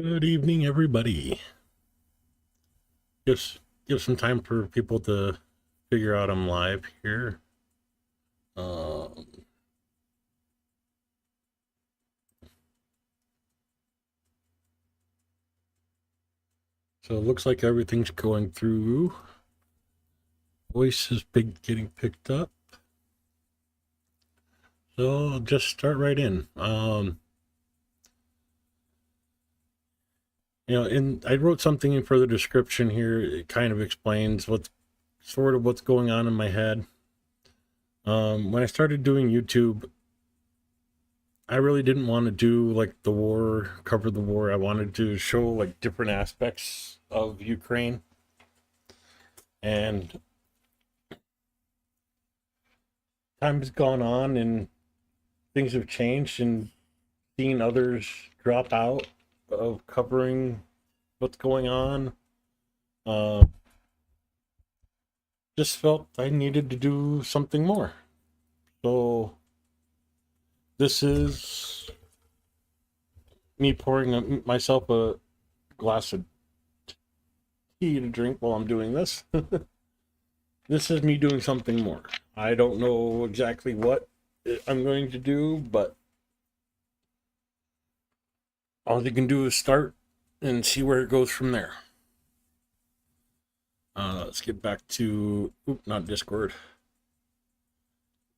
Good evening, everybody. Give some time for people to figure out I'm live here. Um, so it looks like everything's going through. Voice is getting picked up. So I'll just start right in. And I wrote something in for the description here. It kind of explains what's going on in my head. When I started doing YouTube, I really didn't want to do like the war, cover the war. I wanted to show like different aspects of Ukraine. And time has gone on and things have changed, and seeing others drop out of covering what's going on, uh, just felt I needed to do something more. So this is me pouring myself a glass of tea to drink while I'm doing this. This is me doing something more. I don't know exactly what I'm going to do, but all you can do is start and see where it goes from there. Let's get back to, not Discord.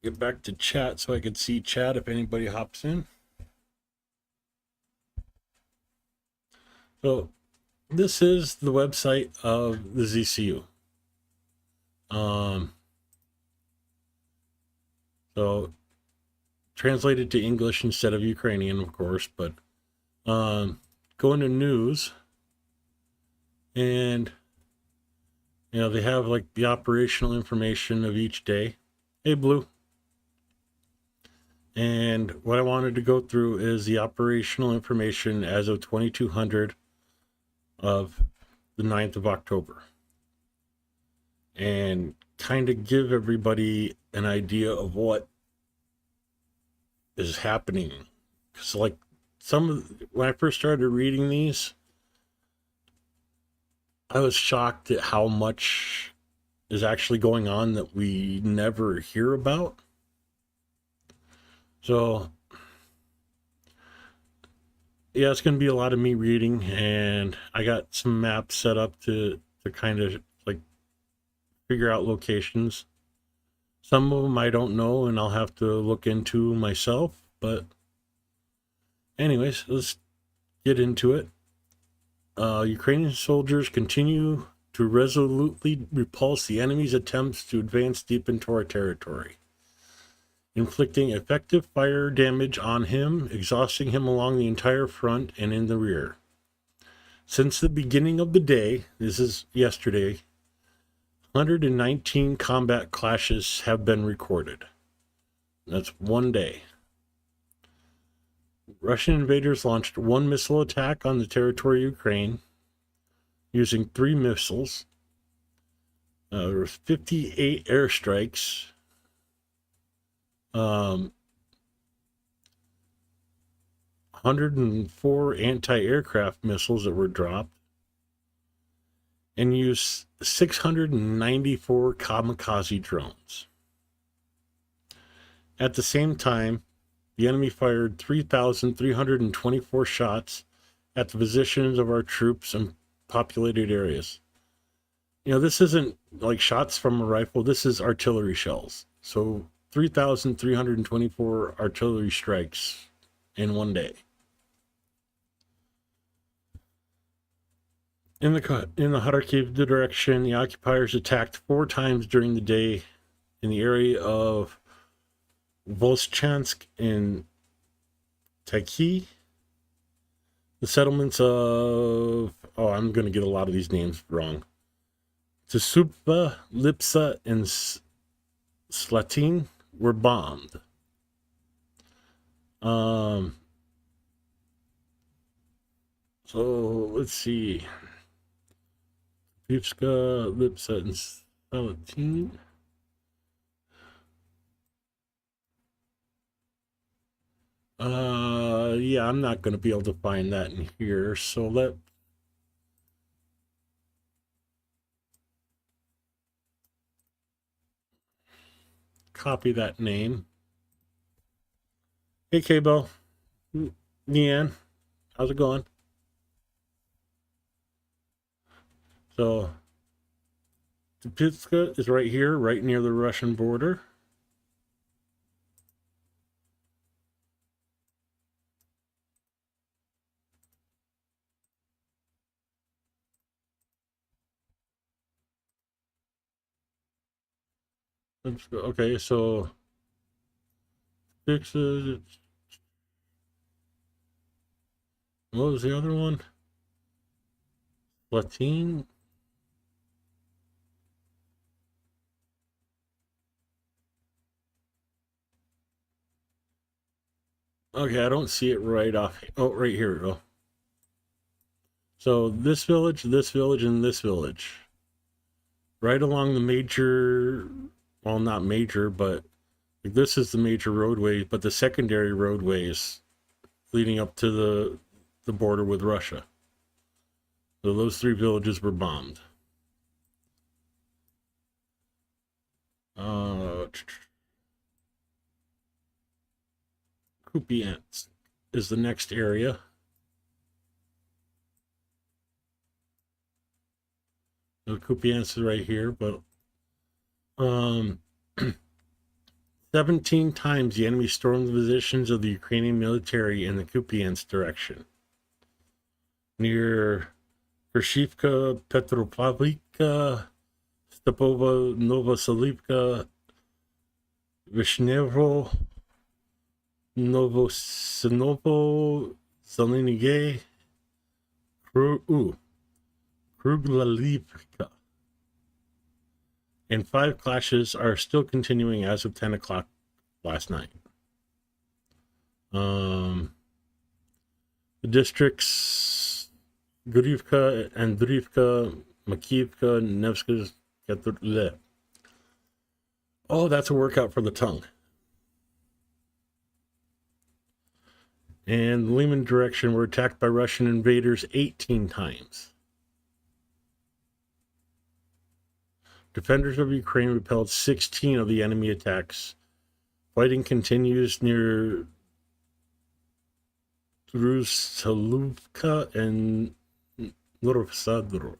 Get back to chat so I can see chat if anybody hops in. So this is the website of the ZCU. So translated to English instead of Ukrainian, of course, but go into news, and they have like the operational information of each day. Hey, Blue. And what I wanted to go through is the operational information as of 2200 of the 9th of October, and kind of give everybody an idea of what is happening. Because like when I first started reading these, I was shocked at how much is actually going on that we never hear about. So yeah, it's going to be a lot of me reading, and I got some maps set up to kind of like figure out locations. Some of them I don't know, and I'll have to look into myself. But anyways, let's get into it. Ukrainian soldiers continue to resolutely repulse the enemy's attempts to advance deep into our territory, inflicting effective fire damage on him, exhausting him along the entire front and in the rear. Since the beginning of the day, this is yesterday, 119 combat clashes have been recorded. That's one day. Russian invaders launched one missile attack on the territory of Ukraine using 3 missiles. There were 58 airstrikes. 104 anti-aircraft missiles that were dropped, and used 694 kamikaze drones. At the same time, the enemy fired 3,324 shots at the positions of our troops in populated areas. This isn't like shots from a rifle, this is artillery shells. So 3,324 artillery strikes in one day. In the Kharkiv direction, the occupiers attacked 4 times during the day in the area of Voschansk and Taiki. The settlements of, I'm going to get a lot of these names wrong. Tsupva, Lipsa, and Slatin were bombed. So let's see. Pivska, Lipsa, and Slatin. yeah, I'm not going to be able to find that in here. So let copy that name. Hey, K-Bell. Leanne, how's it going? So Tupitska is right here, right near the Russian border. Okay, so Tupitska, what was the other one? Latin? Okay, I don't see it right off. Oh, right here we go. So this village, and this village. Right along the major, well, not major, but this is the major roadway, but the secondary roadways leading up to the border with Russia. So those three villages were bombed. Kupiansk is the next area. The Kupiansk is right here, but 17 times the enemy stormed the positions of the Ukrainian military in the Kupiansk direction. Near Kershivka, Petropavlivka, Stepova, Novoselivka, Vishnevo, Novosinovo, Zelenigay, Kruglalivka. And 5 clashes are still continuing as of 10 o'clock last night. The districts Gurivka, Andriivka, Makivka, Nevska, Keturle. Oh, that's a workout for the tongue. And the Lehman direction were attacked by Russian invaders 18 times. Defenders of Ukraine repelled 16 of the enemy attacks. Fighting continues near Drusaluvka and Novosadro.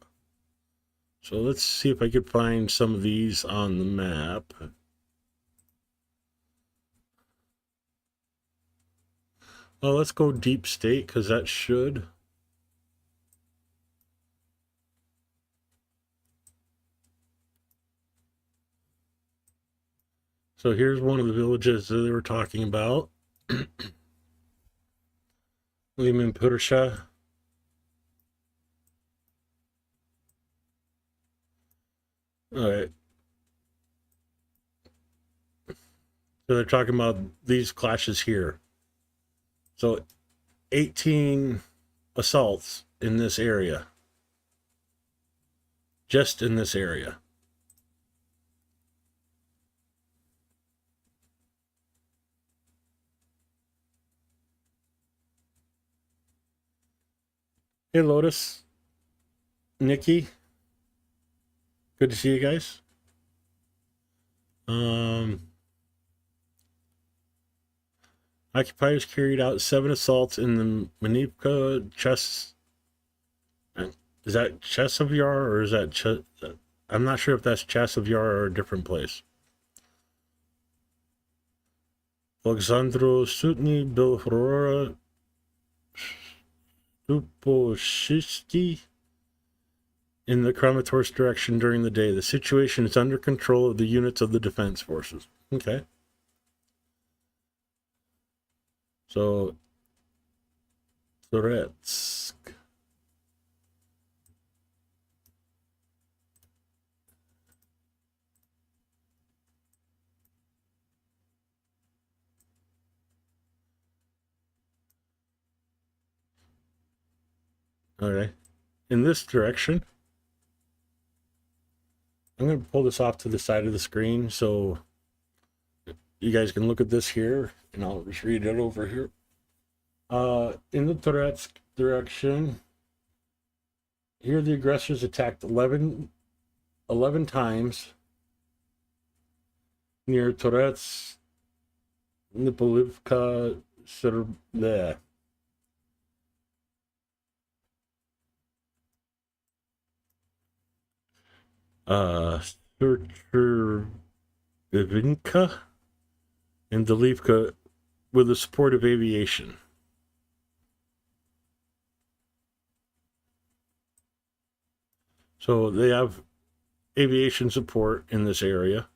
So let's see if I could find some of these on the map. Well, let's go deep state because that should. So here's one of the villages that they were talking about. Liman Pursha. All right. So they're talking about these clashes here. So 18 assaults in this area. Just in this area. Hey, Lotus. Nikki. Good to see you guys. Occupiers carried out 7 assaults in the Manivka Chess. Is that Chesavyar or is that I'm not sure if that's Chesavyar or a different place. Alexandro Sutny, Belhorora, Stuposhishki in the Kramatorsk direction during the day. The situation is under control of the units of the defense forces. Okay. So, Soretsk. Okay. In this direction, I'm going to pull this off to the side of the screen so you guys can look at this here, and I'll just read it over here. In the Tourette's direction, here the aggressors attacked 11 times near Tourette's, Nipolivka, there. Serchervinka and Delivka with the support of aviation. So they have aviation support in this area.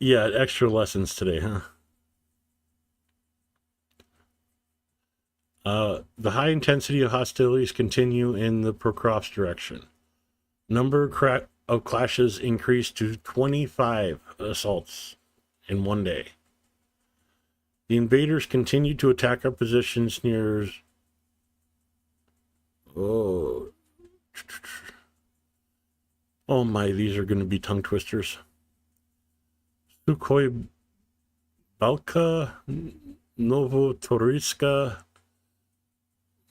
Yeah, extra lessons today, huh? The high intensity of hostilities continue in the Prokof's direction. Number of clashes increased to 25 assaults in one day. The invaders continue to attack our positions near. Oh my, these are going to be tongue twisters. Sukhoi Balka, Novotoriska,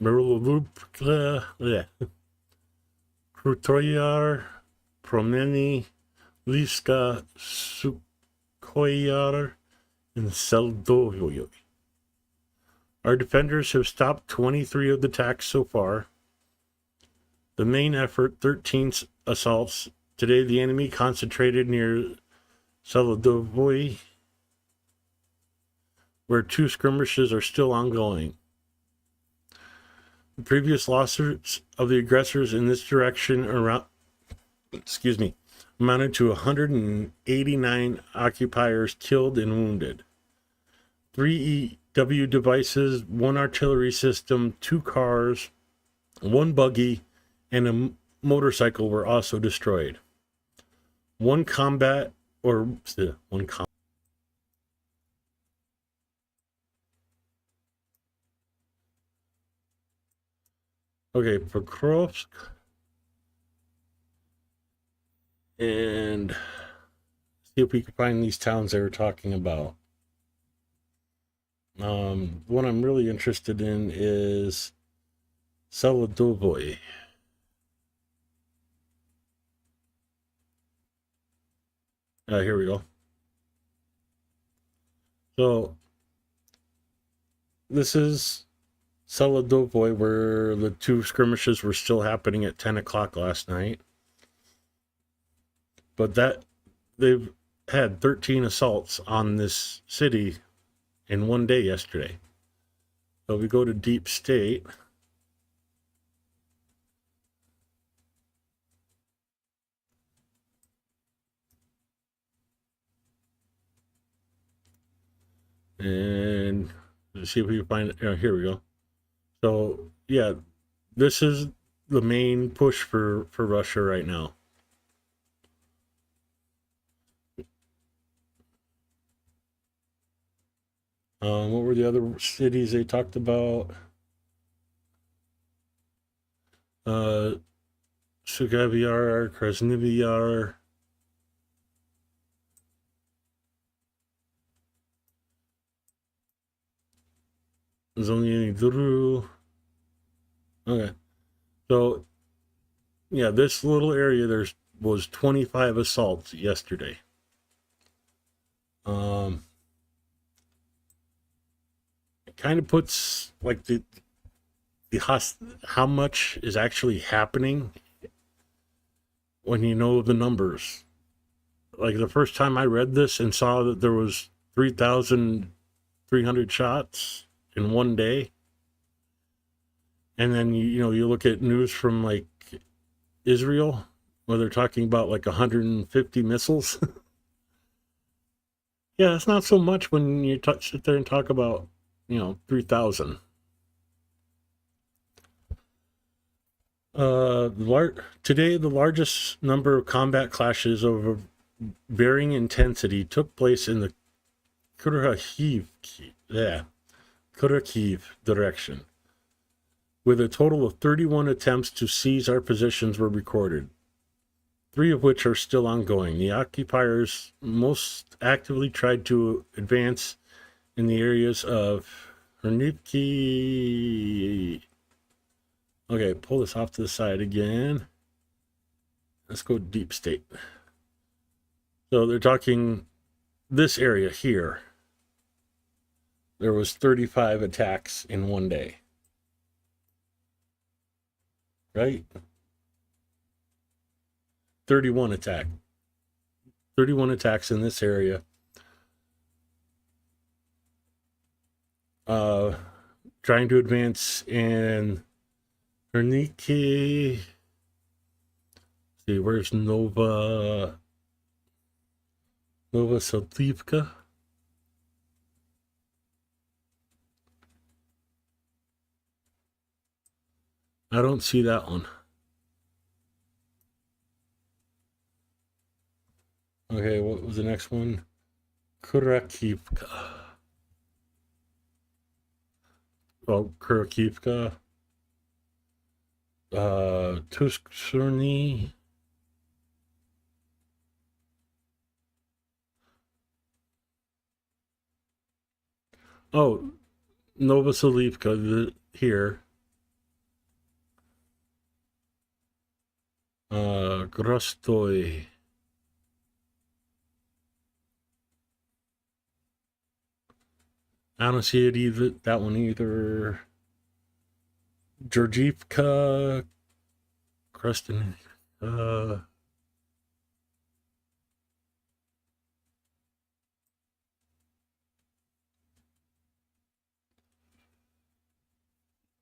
Mirlovupka, Krutoyar, Promeni, Liska, Sukhoyar, and Seldovoy. Our defenders have stopped 23 of the attacks so far. The main effort, 13 assaults. Today, the enemy concentrated near Seldovoy, where 2 skirmishes are still ongoing. The previous losses of the aggressors in this direction amounted to 189 occupiers killed and wounded. 3 EW devices, 1 artillery system, 2 cars, 1 buggy, and a motorcycle were also destroyed. Okay, Pokrovsk. And see if we can find these towns they were talking about. One I'm really interested in is Seladovoy. Here we go. So this is Seladovoy, where the 2 skirmishes were still happening at 10 o'clock last night. But they've had 13 assaults on this city in one day yesterday. So we go to Deep State. And let's see if we can find it. Here we go. So yeah, this is the main push for Russia right now. What were the other cities they talked about? Sugavyar, Krasnovyar. Zonyiduru. Okay. So, yeah, this little area, was 25 assaults yesterday. It kind of puts, like, how much is actually happening when you know the numbers. Like, the first time I read this and saw that there was 3,300 shots in one day, and then you look at news from like Israel where they're talking about like 150 missiles. Yeah, it's not so much when you sit there and talk about 3,000. Today, the largest number of combat clashes of varying intensity took place in the Kyiv direction. with a total of 31 attempts to seize our positions were recorded, 3 of which are still ongoing. The occupiers most actively tried to advance in the areas of Herniki. Okay, pull this off to the side again. Let's go deep state. So they're talking this area here. There was 35 attacks in one day. Right? 31 attack. 31 attacks in this area. Trying to advance in Herniki. See, where's Nova Sadivka? I don't see that one. Okay, what was the next one? Kurakivka. Oh, Kurakivka. Tusksurny. Oh, Novoselivka here. Grostoy. I don't see it either. That one either. Georgievka. Krustin.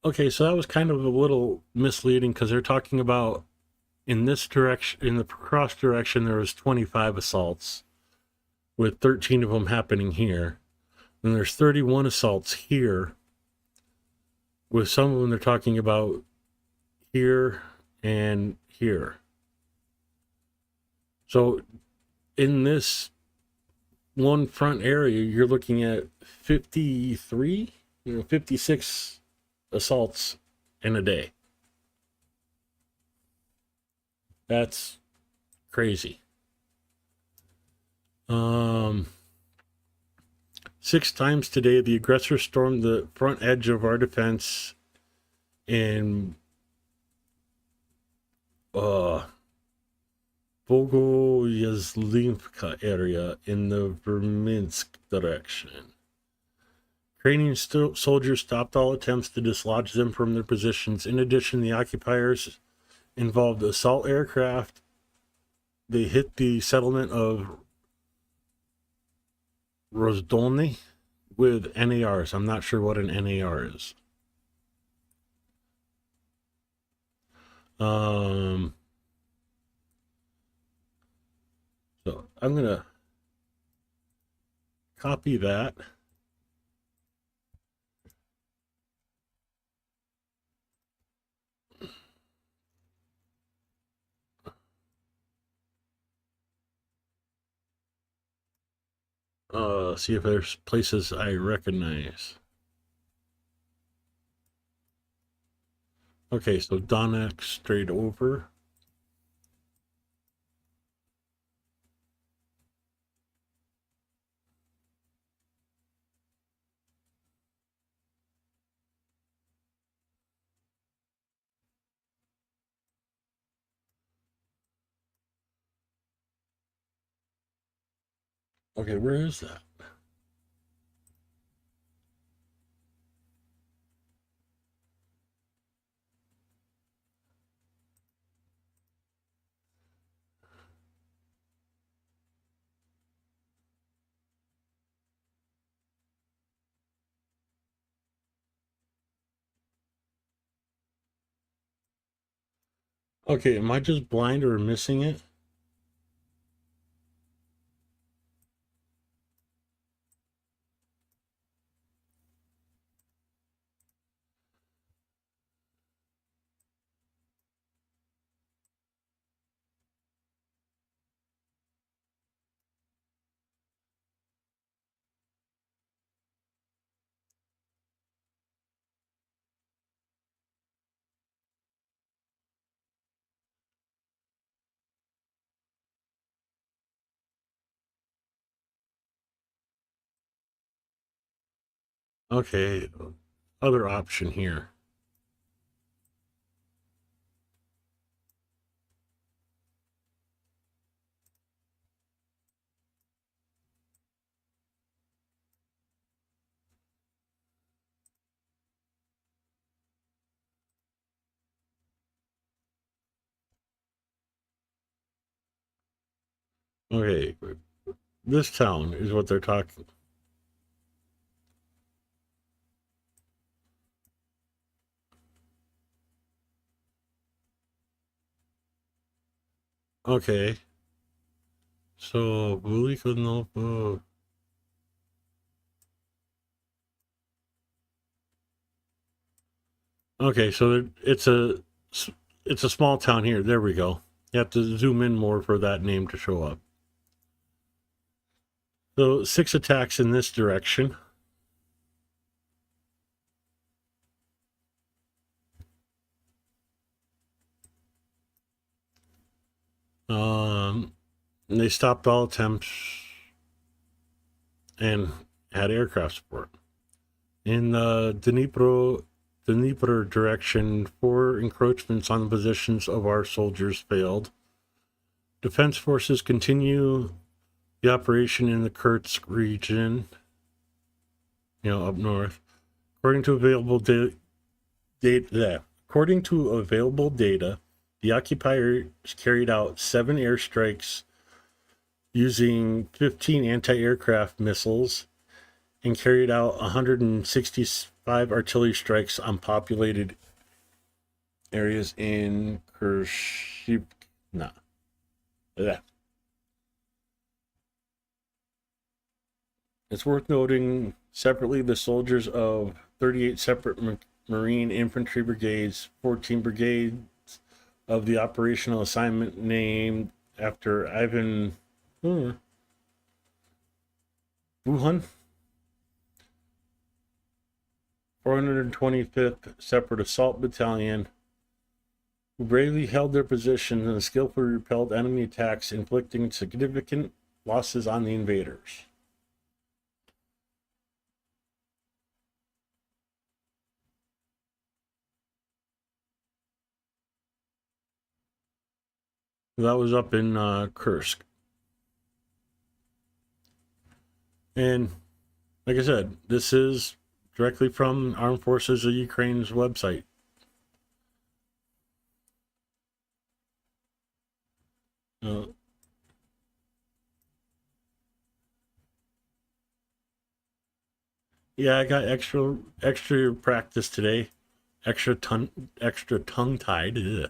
Okay, so that was kind of a little misleading because they're talking about in this direction, in the cross direction, there was 25 assaults, with 13 of them happening here. And there's 31 assaults here, with some of them they're talking about here and here. So in this one front area, you're looking at 53, 56 assaults in a day. That's crazy. 6 times today, the aggressor stormed the front edge of our defense in Bogoyazlivka area in the Verminsk direction. Ukrainian soldiers stopped all attempts to dislodge them from their positions. In addition, the occupiers involved assault aircraft. They hit the settlement of Rozdolny with NARs. I'm not sure what an NAR is. So I'm gonna copy that. See if there's places I recognize. Okay, so Donetsk straight over. Okay, where is that? Okay, am I just blind or missing it? Okay, other option here. Okay, this town is what they're talking. Okay, so Bulikonova. Okay, so it's a small town here. There we go. You have to zoom in more for that name to show up. So 6 attacks in this direction. And they stopped all attempts and had aircraft support. In the Dnipro direction, 4 encroachments on the positions of our soldiers failed. Defense forces continue the operation in the Kursk region, up north. According to available data, the occupiers carried out 7 airstrikes using 15 anti-aircraft missiles and carried out 165 artillery strikes on populated areas in Kershivna. It's worth noting separately the soldiers of 38 separate Marine infantry brigades, 14 brigades of the operational assignment named after Ivan Buhan, 425th Separate Assault Battalion, who bravely held their position and skillfully repelled enemy attacks, inflicting significant losses on the invaders. That was up in Kursk. And like I said, this is directly from Armed Forces of Ukraine's website. Yeah, I got extra practice today. Extra tongue tied.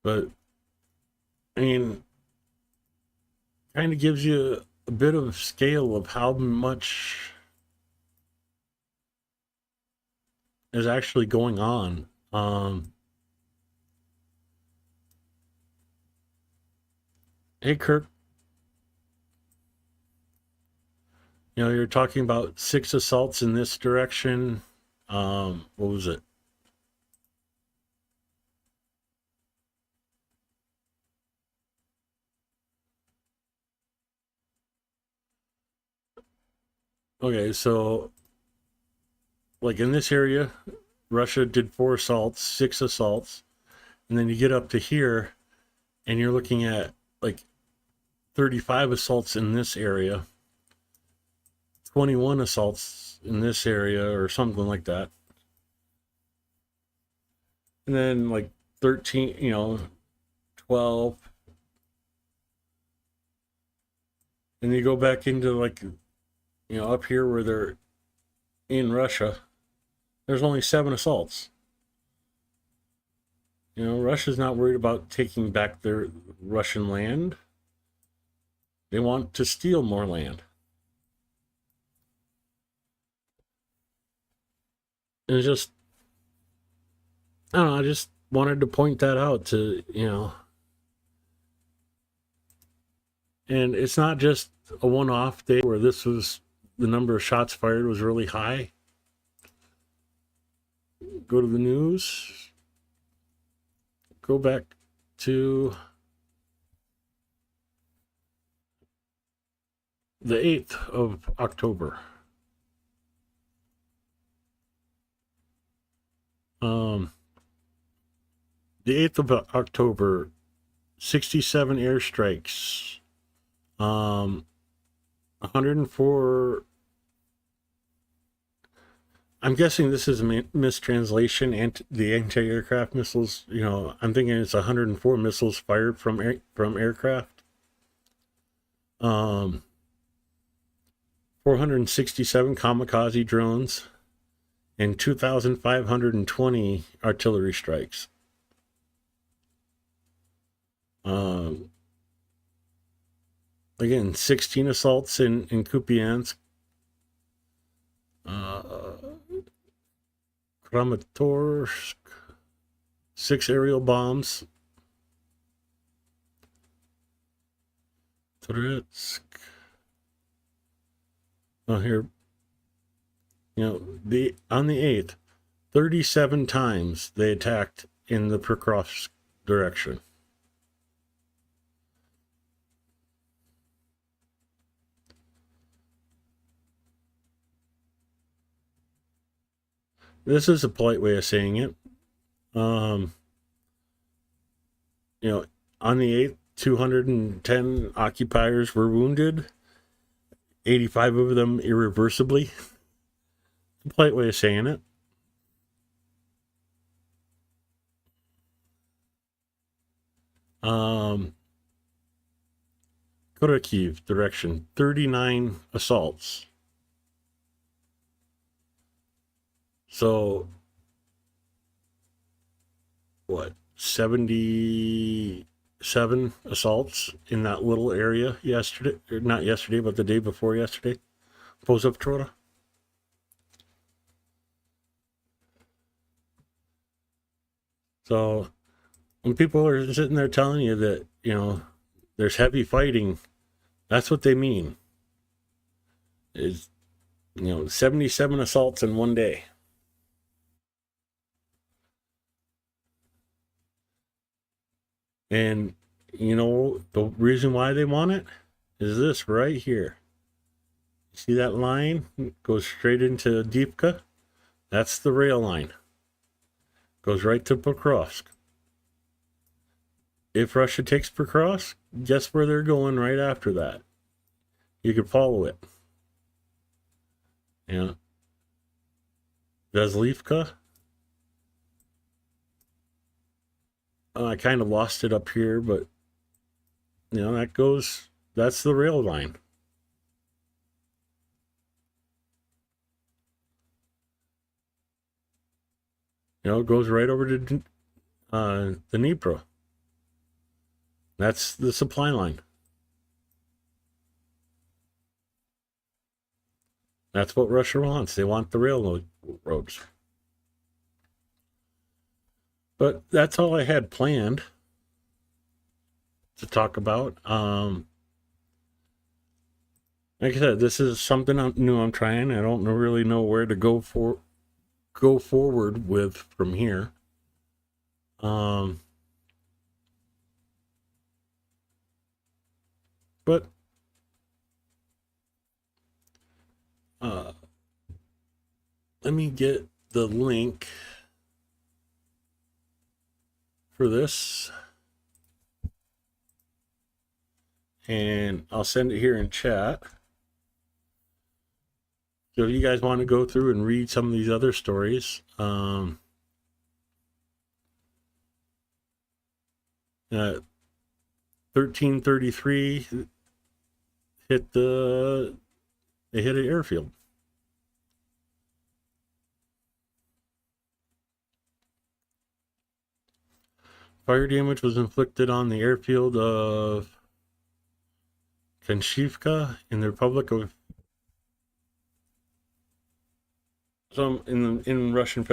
But I mean, kind of gives you a bit of scale of how much is actually going on. Hey, Kirk, you're talking about 6 assaults in this direction. What was it? Okay, so like in this area, Russia did 4 assaults, 6 assaults, and then you get up to here, and you're looking at like 35 assaults in this area, 21 assaults in this area, or something like that. And then like 13, 12. And you go back into like, up here where they're in Russia, there's only 7 assaults. Russia's not worried about taking back their Russian land. They want to steal more land. And it's just, I don't know, I just wanted to point that out to, and it's not just a one-off day where this was, the number of shots fired was really high. Go to the news. Go back to The 8th of October. Um, the 8th of October, 67 airstrikes. 104. I'm guessing this is a mistranslation. And the anti-aircraft missiles, I'm thinking it's 104 missiles fired from aircraft. 467 kamikaze drones, and 2,520 artillery strikes. Again, 16 assaults in Kupiansk. Kramatorsk, 6 aerial bombs. Toretsk. Oh, here, on the 8th, 37 times they attacked in the Pokrovsk direction. This is a polite way of saying it. On the 8th, 210 occupiers were wounded, 85 of them irreversibly. A polite way of saying it. Go to Kyiv direction, 39 assaults. So, what, 77 assaults in that little area yesterday, or not yesterday, but the day before yesterday. Pozavchora. So, when people are sitting there telling you that, there's heavy fighting, that's what they mean. Is, 77 assaults in one day. And, the reason why they want it is this right here. See that line? It goes straight into Deepka. That's the rail line. Goes right to Pokrovsk. If Russia takes Pokrovsk, guess where they're going right after that? You could follow it. Yeah. Vaslivka. I kind of lost it up here, but that's the rail line. It goes right over to the Dnipro. That's the supply line. That's what Russia wants. They want the railroads. But that's all I had planned to talk about. Like I said, this is something new I'm trying. I don't really know where to go forward with from here. But let me get the link for this, and I'll send it here in chat. So if you guys want to go through and read some of these other stories, 1333 hit an airfield. Fire damage was inflicted on the airfield of Kanshivka in the Republic of in Russian.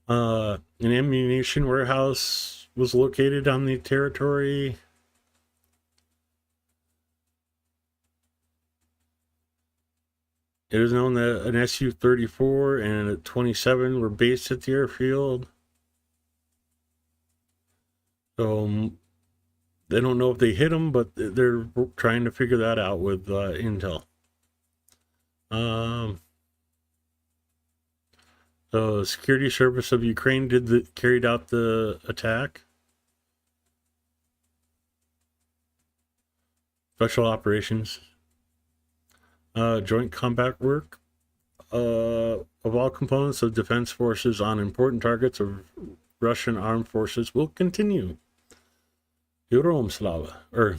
An ammunition warehouse was located on the territory. It is known that an Su-34 and a 27 were based at the airfield. So They don't know if they hit them, but they're trying to figure that out with intel. Um, the security service of Ukraine carried out the attack. Special operations, joint combat work of all components of defense forces on important targets of Russian armed forces will continue. Heroam Slava, or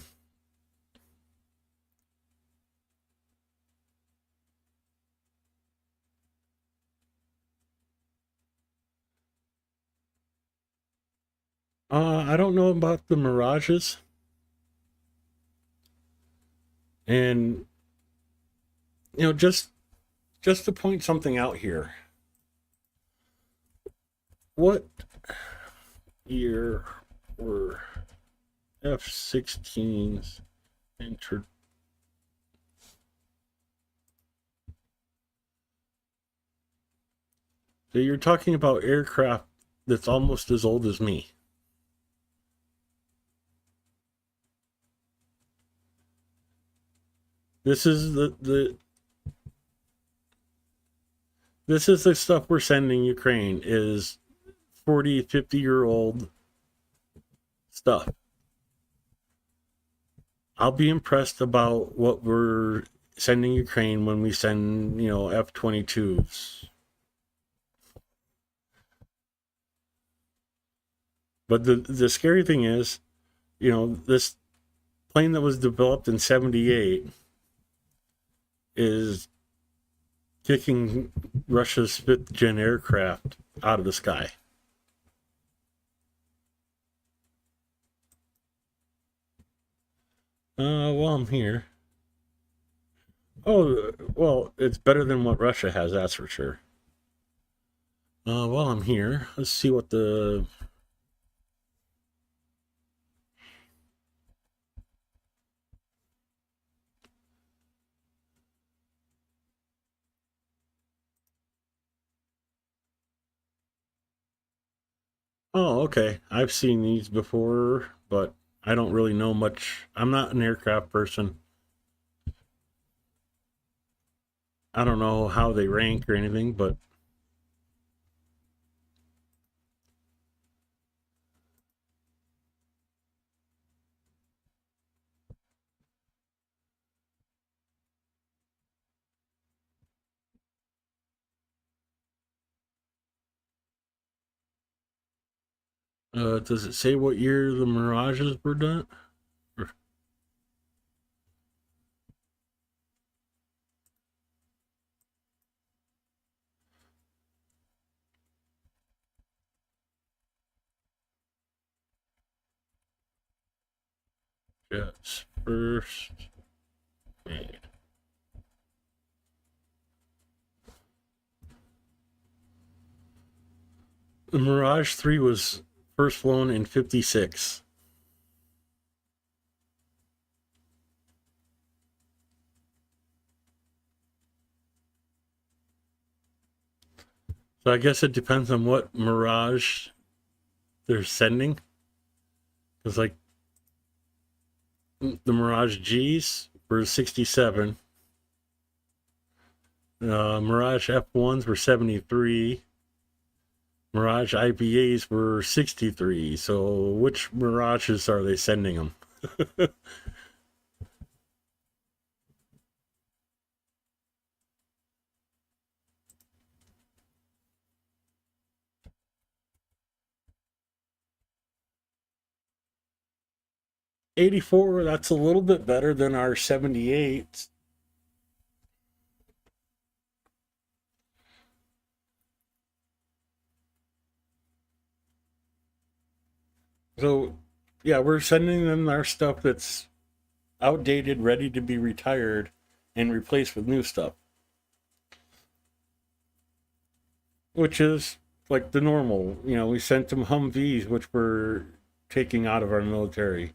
I don't know about the Mirages, and just to point something out here. What year were F-16s entered? So you're talking about aircraft that's almost as old as me. This is this is the stuff we're sending Ukraine is 40, 50-year-old stuff. I'll be impressed about what we're sending Ukraine when we send, F-22s. But the scary thing is, this plane that was developed in 78 is kicking Russia's 5th gen aircraft out of the sky. While I'm here. Oh, well, it's better than what Russia has, that's for sure. While I'm here, let's see what the... Oh, okay. I've seen these before, but I don't really know much. I'm not an aircraft person. I don't know how they rank or anything, but does it say what year the Mirages were done? Yes, first made. The Mirage 3 was first flown in 56. So I guess it depends on what Mirage they're sending. Because, like, the Mirage Gs were 67. Mirage F1s were 73. Mirage IBAs were 63. So which Mirages are they sending them? 84, that's a little bit better than our 78. So, yeah, we're sending them our stuff that's outdated, ready to be retired, and replaced with new stuff, which is like the normal. We sent them Humvees, which we're taking out of our military.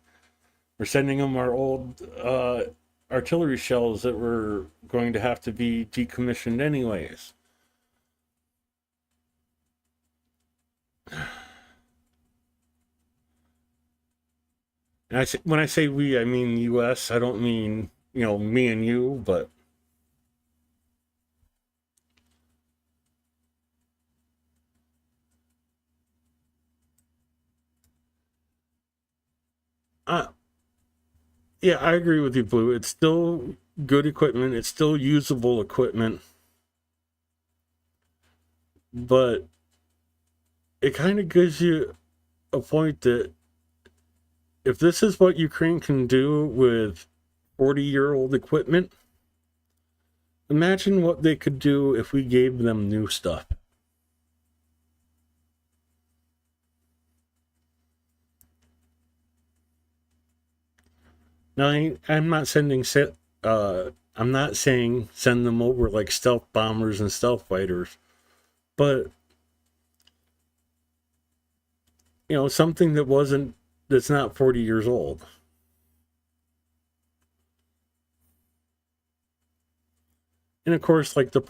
We're sending them our old artillery shells that were going to have to be decommissioned anyways. And when I say we, I mean U.S. I don't mean, me and you, but uh, yeah, I agree with you, Blue. It's still good equipment. It's still usable equipment, but it kind of gives you a point that if this is what Ukraine can do with 40-year-old equipment, imagine what they could do if we gave them new stuff. Now, I'm not I'm not saying send them over like stealth bombers and stealth fighters, but something that's not 40 years old. And of course, like the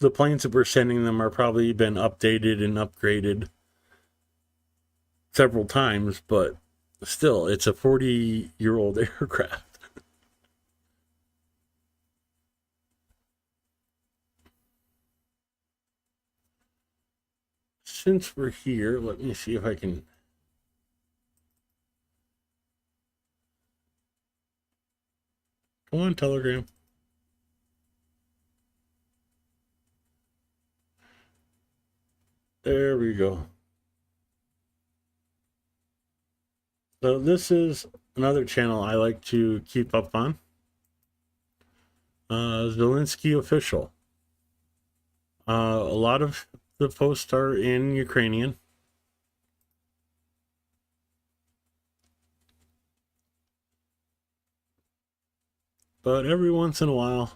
planes that we're sending them are probably been updated and upgraded several times, but still, it's a 40-year-old aircraft. Since we're here, let me see if I can. Come on, Telegram. There we go. So this is another channel I like to keep up on. Zelensky Official. A lot of the posts are in Ukrainian. But every once in a while,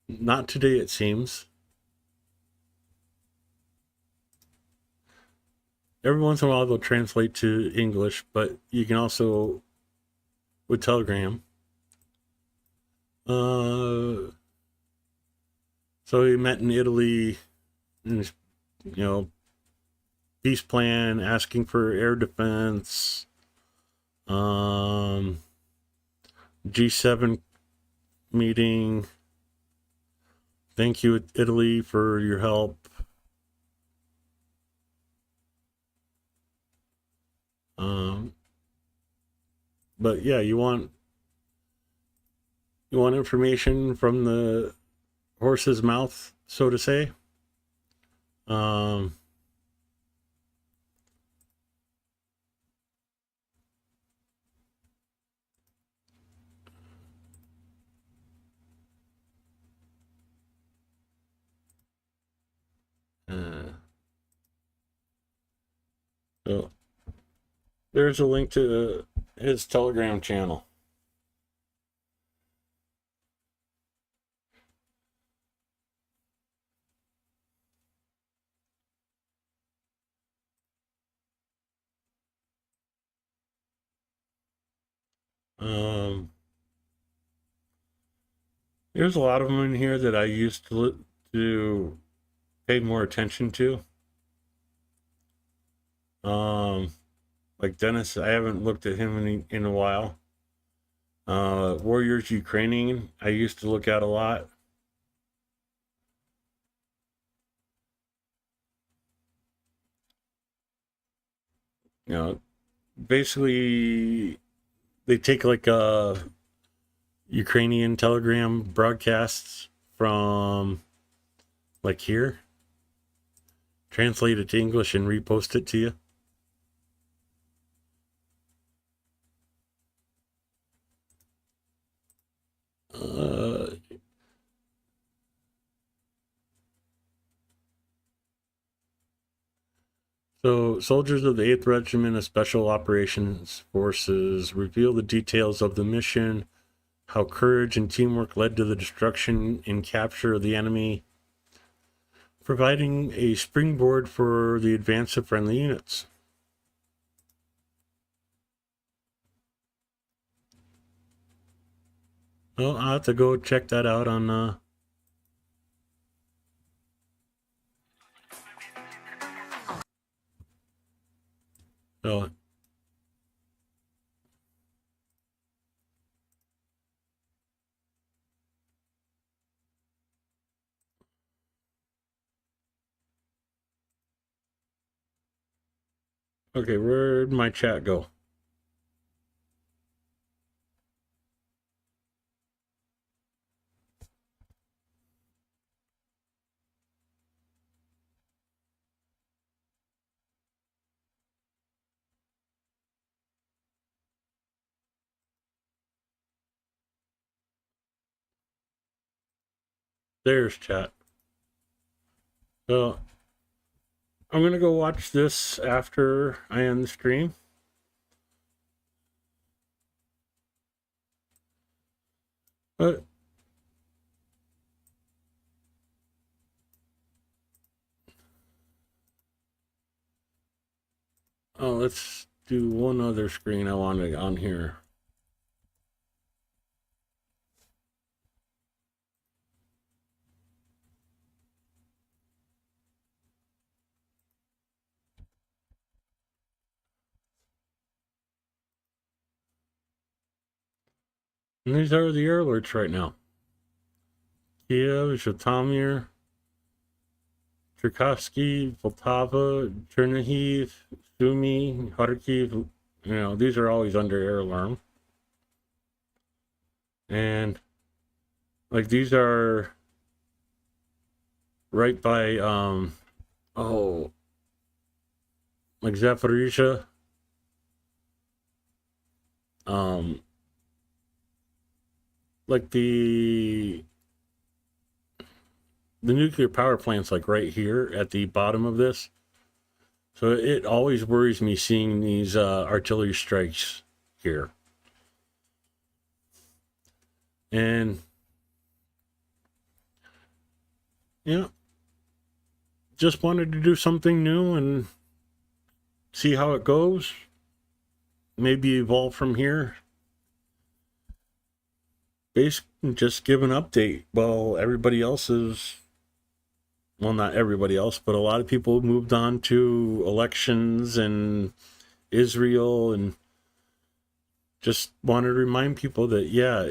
not today it seems, every once in a while they'll translate to English, but you can also, with Telegram. So he met in Italy, and peace plan, asking for air defense, G7 meeting. Thank you, Italy, for your help. But yeah, you want information from the horse's mouth, so to say. So there's a link to his Telegram channel. There's a lot of them in here that I used to pay more attention to. Like Dennis, I haven't looked at him in a while. Warriors Ukrainian, I used to look at a lot. Basically, they take like Ukrainian Telegram broadcasts from like here, translate it to English, and repost it to you. So, soldiers of the 8th Regiment of Special Operations Forces reveal the details of the mission, how courage and teamwork led to the destruction and capture of the enemy, providing a springboard for the advance of friendly units. Well, I'll have to go check that out on So, okay, where'd my chat go? There's chat. So, I'm gonna go watch this after I end the stream. But oh, let's do one other screen I wanted on here. And these are the air alerts right now. Kyiv, Zhytomyr, Cherkasky, Poltava, Chernihiv, Sumy, Kharkiv. You know, these are always under air alarm. And like these are right by like Zaporizhia. Like the nuclear power plant's like right here at the bottom of this. So it always worries me seeing these artillery strikes here. And yeah, just wanted to do something new and see how it goes. Maybe evolve from here. Basically, just give an update. Well, everybody else is, well, not everybody else, but a lot of people moved on to elections and Israel, and just wanted to remind people that, yeah,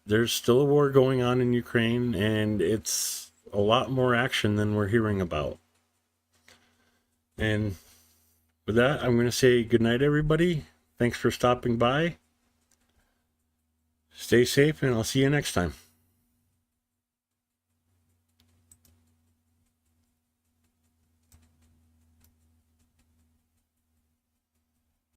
there's still a war going on in Ukraine, and it's a lot more action than we're hearing about. And with that, I'm going to say goodnight, everybody. Thanks for stopping by. Stay safe, and I'll see you next time.